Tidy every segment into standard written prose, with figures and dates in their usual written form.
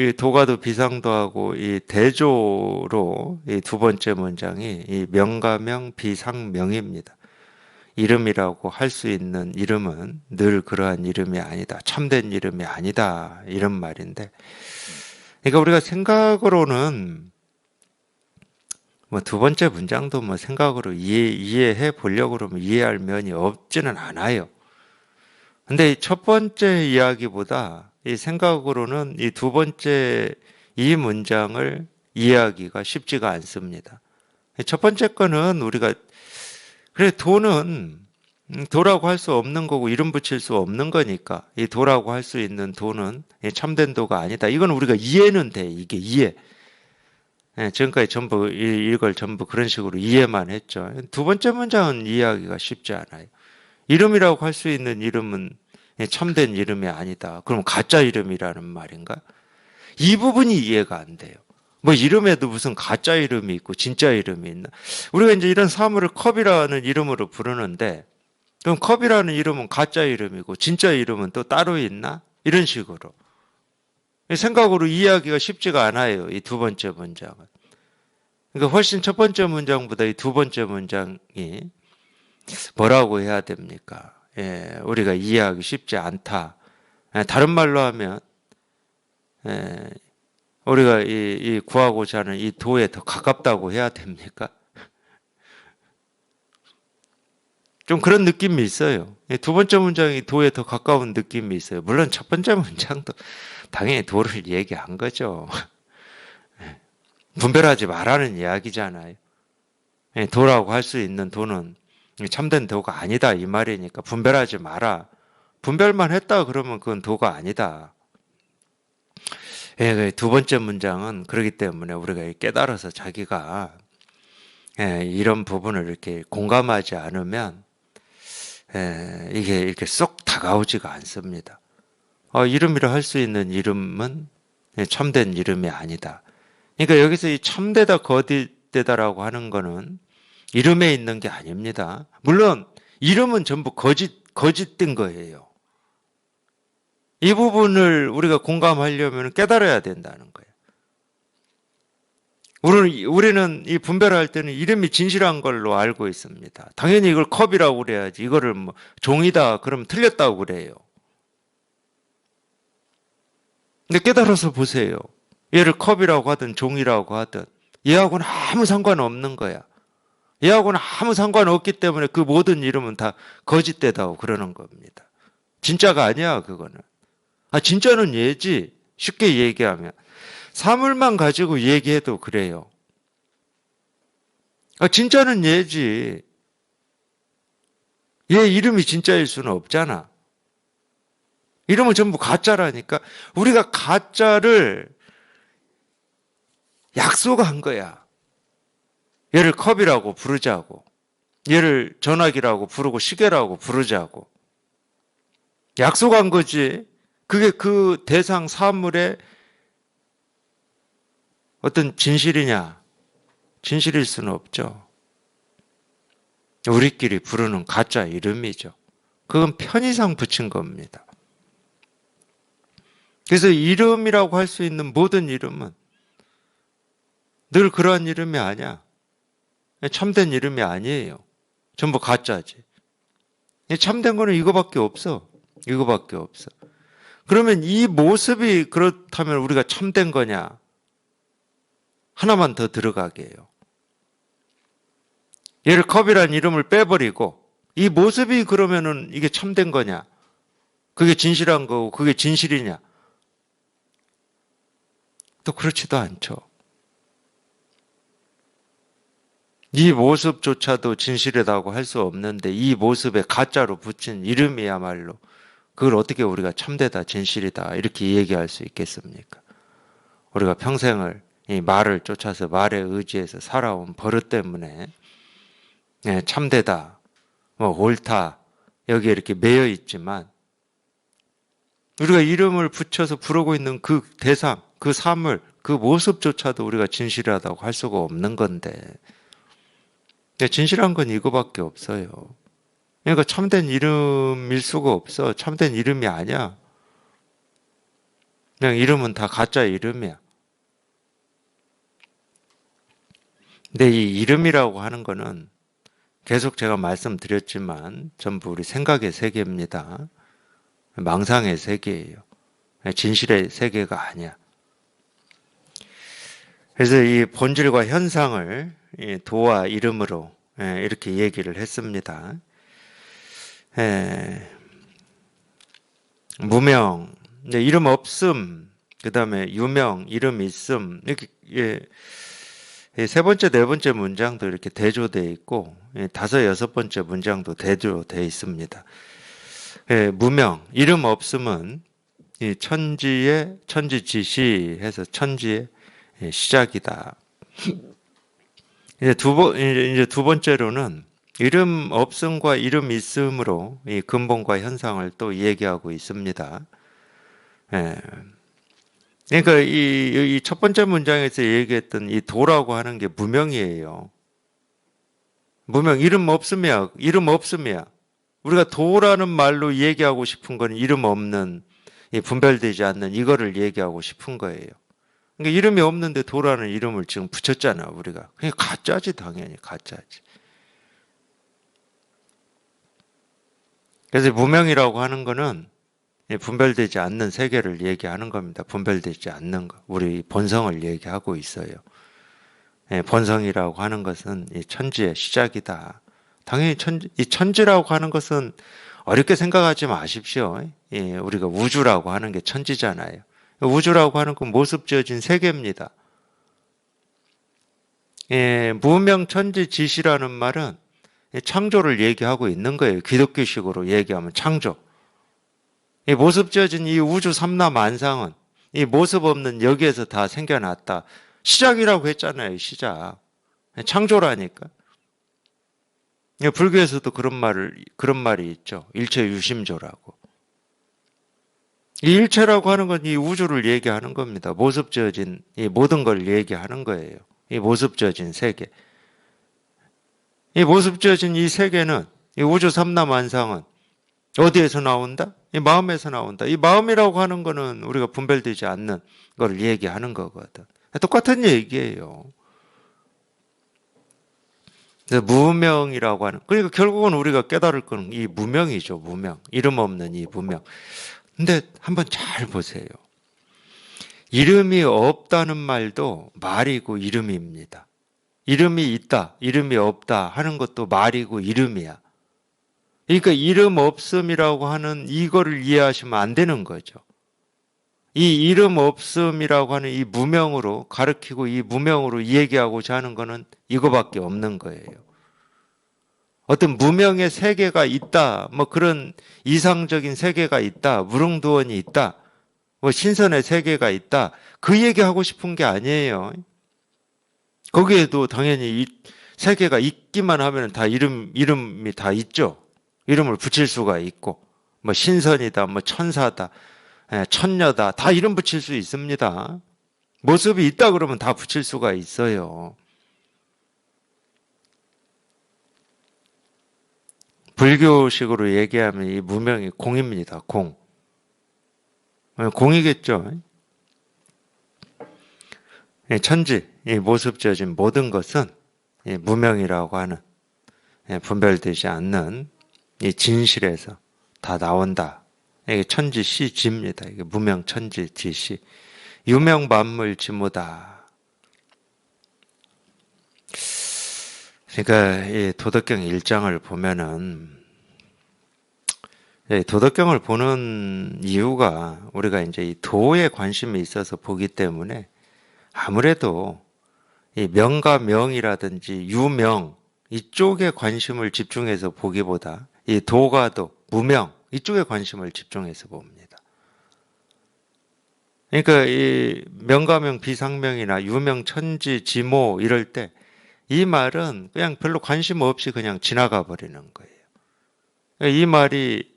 이 도가도 비상도하고 이 대조로 이 두 번째 문장이 이 명가명 비상명입니다. 이름이라고 할 수 있는 이름은 늘 그러한 이름이 아니다. 참된 이름이 아니다. 이런 말인데. 그러니까 우리가 생각으로는 뭐 두 번째 문장도 뭐 생각으로 이해해 보려고 그러면 이해할 면이 없지는 않아요. 근데 첫 번째 이야기보다 이 생각으로는 이 두 번째 이 문장을 이해하기가 쉽지가 않습니다. 첫 번째 거는 우리가 그래 도는 도라고 할 수 없는 거고 이름 붙일 수 없는 거니까 이 도라고 할 수 있는 도는 참된 도가 아니다. 이건 우리가 이해는 돼. 이게 이해. 지금까지 전부 이걸 전부 그런 식으로 이해만 했죠. 두 번째 문장은 이해하기가 쉽지 않아요. 이름이라고 할 수 있는 이름은 참된 이름이 아니다. 그럼 가짜 이름이라는 말인가? 이 부분이 이해가 안 돼요. 뭐 이름에도 무슨 가짜 이름이 있고 진짜 이름이 있나? 우리가 이제 이런 사물을 컵이라는 이름으로 부르는데 그럼 컵이라는 이름은 가짜 이름이고 진짜 이름은 또 따로 있나? 이런 식으로. 생각으로 이해하기가 쉽지가 않아요. 이 두 번째 문장은. 그러니까 훨씬 첫 번째 문장보다 이 두 번째 문장이 뭐라고 해야 됩니까? 우리가 이해하기 쉽지 않다. 다른 말로 하면 우리가 이 구하고자 하는 이 도에 더 가깝다고 해야 됩니까? 좀 그런 느낌이 있어요. 두 번째 문장이 도에 더 가까운 느낌이 있어요. 물론 첫 번째 문장도 당연히 도를 얘기한 거죠. 분별하지 말라는 이야기잖아요. 도라고 할 수 있는 도는 참된 도가 아니다 이 말이니까 분별하지 마라. 분별만 했다 그러면 그건 도가 아니다. 두 번째 문장은 그렇기 때문에 우리가 깨달아서 자기가 이런 부분을 이렇게 공감하지 않으면 이게 이렇게 쏙 다가오지가 않습니다. 이름이라 할 수 있는 이름은 참된 이름이 아니다. 그러니까 여기서 이 참되다 거짓되다라고 하는 거는 이름에 있는 게 아닙니다. 물론 이름은 전부 거짓된 거예요. 이 부분을 우리가 공감하려면 깨달아야 된다는 거예요. 우리는 이 분별할 때는 이름이 진실한 걸로 알고 있습니다. 당연히 이걸 컵이라고 그래야지. 이거를 뭐 종이다 그러면 틀렸다고 그래요. 근데 깨달아서 보세요. 얘를 컵이라고 하든 종이라고 하든 얘하고는 아무 상관없는 거야. 얘하고는 아무 상관없기 때문에 그 모든 이름은 다 거짓되다고 그러는 겁니다. 진짜가 아니야 그거는. 진짜는 얘지. 쉽게 얘기하면. 사물만 가지고 얘기해도 그래요. 진짜는 얘지. 얘 이름이 진짜일 수는 없잖아. 이름은 전부 가짜라니까. 우리가 가짜를 약속한 거야. 얘를 컵이라고 부르자고. 얘를 전화기라고 부르고 시계라고 부르자고. 약속한 거지. 그게 그 대상 사물의 어떤 진실이냐? 진실일 수는 없죠. 우리끼리 부르는 가짜 이름이죠. 그건 편의상 붙인 겁니다. 그래서 이름이라고 할 수 있는 모든 이름은 늘 그러한 이름이 아니야. 참된 이름이 아니에요. 전부 가짜지. 참된 거는 이거밖에 없어. 이거밖에 없어. 그러면 이 모습이 그렇다면 우리가 참된 거냐? 하나만 더 들어가게 해요. 얘를 컵이라는 이름을 빼버리고 이 모습이 그러면은 이게 참된 거냐? 그게 진실한 거고 그게 진실이냐? 또 그렇지도 않죠. 이 모습조차도 진실이라고 할 수 없는데 이 모습에 가짜로 붙인 이름이야말로 그걸 어떻게 우리가 참되다 진실이다 이렇게 얘기할 수 있겠습니까? 우리가 평생을 이 말을 쫓아서 말에 의지해서 살아온 버릇 때문에 참되다, 뭐 옳다 여기에 이렇게 매여 있지만 우리가 이름을 붙여서 부르고 있는 그 대상, 그 사물, 그 모습조차도 우리가 진실하다고 할 수가 없는 건데 진실한 건 이거밖에 없어요. 그러니까 참된 이름일 수가 없어. 참된 이름이 아니야. 그냥 이름은 다 가짜 이름이야. 근데 이 이름이라고 하는 거는 계속 제가 말씀드렸지만 전부 우리 생각의 세계입니다. 망상의 세계예요. 진실의 세계가 아니야. 그래서 이 본질과 현상을 도와 이름으로 이렇게 얘기를 했습니다. 무명, 이름 없음, 그 다음에 유명, 이름 있음, 이렇게 세 번째, 네 번째 문장도 이렇게 대조되어 있고 다섯, 여섯 번째 문장도 대조되어 있습니다. 무명, 이름 없음은 이 천지의 천지지시해서 천지의 시작이다. 이제 두 번째로는 이름 없음과 이름 있음으로 이 근본과 현상을 또 얘기하고 있습니다. 그러니까 이 첫 번째 문장에서 얘기했던 이 도라고 하는 게 무명이에요. 무명, 이름 없음이야. 이름 없음이야. 우리가 도라는 말로 얘기하고 싶은 건 이름 없는, 분별되지 않는 이거를 얘기하고 싶은 거예요. 그러니까 이름이 없는데 도라는 이름을 지금 붙였잖아, 우리가. 그냥 가짜지, 당연히 가짜지. 그래서 무명이라고 하는 거는 분별되지 않는 세계를 얘기하는 겁니다. 분별되지 않는 거. 우리 본성을 얘기하고 있어요. 본성이라고 하는 것은 이 천지의 시작이다. 당연히 이 천지라고 하는 것은 어렵게 생각하지 마십시오. 우리가 우주라고 하는 게 천지잖아요. 우주라고 하는 건 모습 지어진 세계입니다. 무명천지지시라는 말은 창조를 얘기하고 있는 거예요. 기독교식으로 얘기하면 창조. 이 모습 지어진 이 우주 삼라만상은 이 모습 없는 여기에서 다 생겨났다. 시작이라고 했잖아요. 시작. 창조라니까. 불교에서도 그런 말이 있죠. 일체 유심조라고. 이 일체라고 하는 건 이 우주를 얘기하는 겁니다. 모습 지어진 이 모든 걸 얘기하는 거예요. 이 모습 지어진 세계. 이 모습 지어진 이 세계는 이 우주 삼라만상은 어디에서 나온다? 이 마음에서 나온다. 이 마음이라고 하는 거는 우리가 분별되지 않는 걸 얘기하는 거거든. 똑같은 얘기예요. 무명이라고 하는, 그러니까 결국은 우리가 깨달을 건 이 무명이죠. 무명. 이름 없는 이 무명. 근데 한번 잘 보세요. 이름이 없다는 말도 말이고 이름입니다. 이름이 있다, 이름이 없다 하는 것도 말이고 이름이야. 그러니까 이름 없음이라고 하는 이거를 이해하시면 안 되는 거죠. 이 이름 없음이라고 하는 이 무명으로 가르치고 이 무명으로 얘기하고자 하는 거는 이거밖에 없는 거예요. 어떤 무명의 세계가 있다, 뭐 그런 이상적인 세계가 있다, 무릉도원이 있다, 뭐 신선의 세계가 있다, 그 얘기하고 싶은 게 아니에요. 거기에도 당연히 이 세계가 있기만 하면 다 이름이 다 있죠. 이름을 붙일 수가 있고, 뭐 신선이다, 뭐 천사다, 천녀다, 다 이름 붙일 수 있습니다. 모습이 있다 그러면 다 붙일 수가 있어요. 불교식으로 얘기하면 이 무명이 공입니다. 공. 공이겠죠. 천지, 이 모습 지어진 모든 것은 무명이라고 하는 분별되지 않는 이 진실에서 다 나온다. 이게 천지시지입니다. 이게 무명천지지시. 유명만물지무다. 그러니까 이 도덕경 1장을 보면은 도덕경을 보는 이유가 우리가 이제 이 도에 관심이 있어서 보기 때문에 아무래도 이 명과 명이라든지 유명 이쪽에 관심을 집중해서 보기보다 이 도가도 무명 이쪽에 관심을 집중해서 봅니다. 그러니까 이 명가명 비상명이나 유명 천지 지모 이럴 때 이 말은 그냥 별로 관심 없이 그냥 지나가 버리는 거예요. 이 말이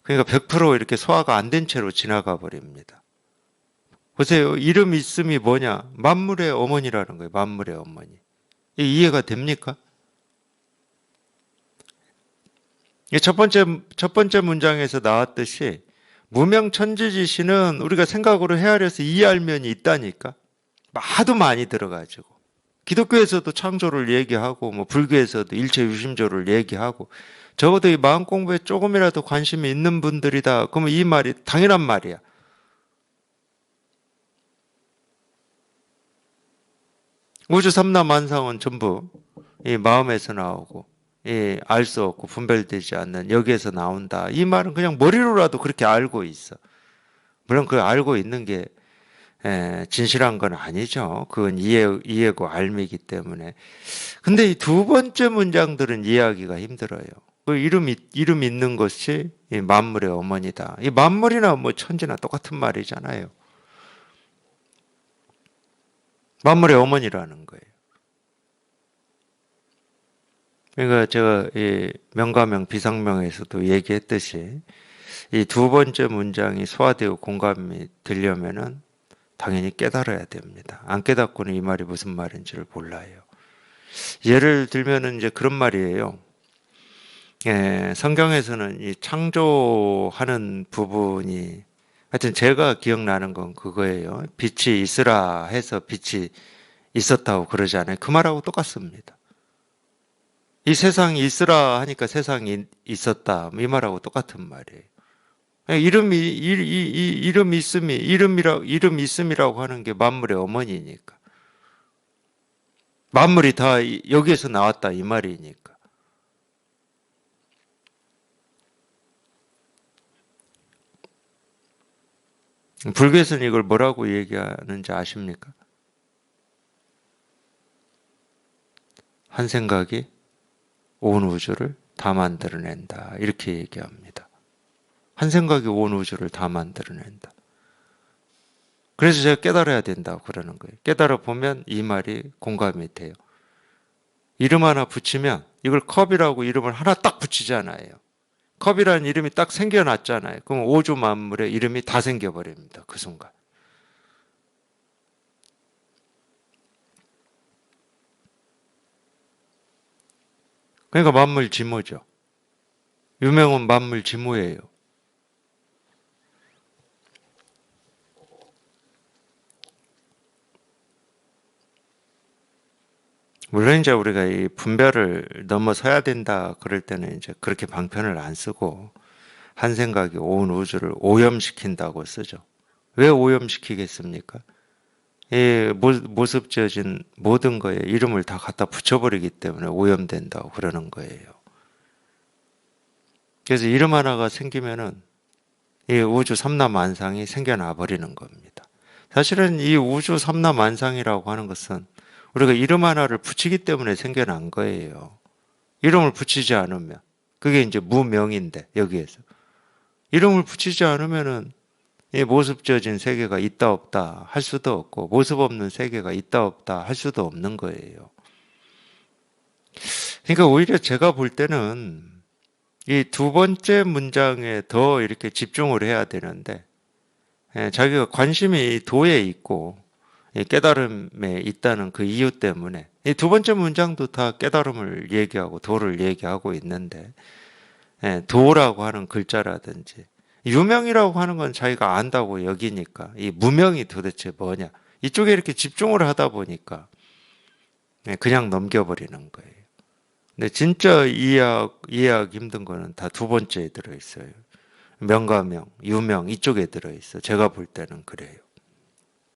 그러니까 100% 이렇게 소화가 안 된 채로 지나가 버립니다. 보세요. 이름 있음이 뭐냐? 만물의 어머니라는 거예요. 만물의 어머니. 이해가 됩니까? 첫 번째 문장에서 나왔듯이 무명천지지시는 우리가 생각으로 헤아려서 이해할 면이 있다니까. 하도 많이 들어가지고. 기독교에서도 창조를 얘기하고, 뭐 불교에서도 일체 유심조를 얘기하고, 적어도 이 마음 공부에 조금이라도 관심이 있는 분들이다. 그러면 이 말이 당연한 말이야. 우주 삼라만상은 전부 이 마음에서 나오고, 알 수 없고 분별되지 않는 여기에서 나온다. 이 말은 그냥 머리로라도 그렇게 알고 있어. 물론 그 알고 있는 게 진실한 건 아니죠. 그건 이해고 알미기 때문에. 근데 이 두 번째 문장들은 이해하기가 힘들어요. 그 이름 있는 것이 이 만물의 어머니다. 이 만물이나 뭐 천지나 똑같은 말이잖아요. 만물의 어머니라는 거예요. 그러니까 제가 이 명가명 비상명에서도 얘기했듯이 이 두 번째 문장이 소화되고 공감이 되려면은 당연히 깨달아야 됩니다. 안 깨닫고는 이 말이 무슨 말인지를 몰라요. 예를 들면은 이제 그런 말이에요. 성경에서는 이 창조하는 부분이 하여튼 제가 기억나는 건 그거예요. 빛이 있으라 해서 빛이 있었다고 그러잖아요. 그 말하고 똑같습니다. 이 세상이 있으라 하니까 세상이 있었다. 이 말하고 똑같은 말이에요. 이름 있음이라고 하는 게 만물의 어머니니까. 만물이 다 여기에서 나왔다 이 말이니까. 불교에서는 이걸 뭐라고 얘기하는지 아십니까? 한 생각이 온 우주를 다 만들어낸다. 이렇게 얘기합니다. 한 생각이 온 우주를 다 만들어낸다. 그래서 제가 깨달아야 된다고 그러는 거예요. 깨달아 보면 이 말이 공감이 돼요. 이름 하나 붙이면 이걸 컵이라고 이름을 하나 딱 붙이잖아요. 컵이라는 이름이 딱 생겨났잖아요. 그럼 오주 만물의 이름이 다 생겨버립니다. 그 순간. 그러니까 만물 지모죠. 유명은 만물 지모예요. 물론 이제 우리가 이 분별을 넘어서야 된다 그럴 때는 이제 그렇게 방편을 안 쓰고 한 생각이 온 우주를 오염시킨다고 쓰죠. 왜 오염시키겠습니까? 이 모습 지어진 모든 거에 이름을 다 갖다 붙여버리기 때문에 오염된다고 그러는 거예요. 그래서 이름 하나가 생기면은 이 우주 삼라만상이 생겨나 버리는 겁니다. 사실은 이 우주 삼라만상이라고 하는 것은 우리가 이름 하나를 붙이기 때문에 생겨난 거예요. 이름을 붙이지 않으면 그게 이제 무명인데 여기에서 이름을 붙이지 않으면은 이 모습 지어진 세계가 있다 없다 할 수도 없고 모습 없는 세계가 있다 없다 할 수도 없는 거예요. 그러니까 오히려 제가 볼 때는 이 두 번째 문장에 더 이렇게 집중을 해야 되는데 자기가 관심이 도에 있고 깨달음에 있다는 그 이유 때문에 이 두 번째 문장도 다 깨달음을 얘기하고 도를 얘기하고 있는데 도라고 하는 글자라든지 유명이라고 하는 건 자기가 안다고 여기니까 이 무명이 도대체 뭐냐 이쪽에 이렇게 집중을 하다 보니까 그냥 넘겨버리는 거예요. 근데 진짜 이해하기 힘든 거는 다 두 번째에 들어있어요. 명가명, 유명 이쪽에 들어있어. 제가 볼 때는 그래요.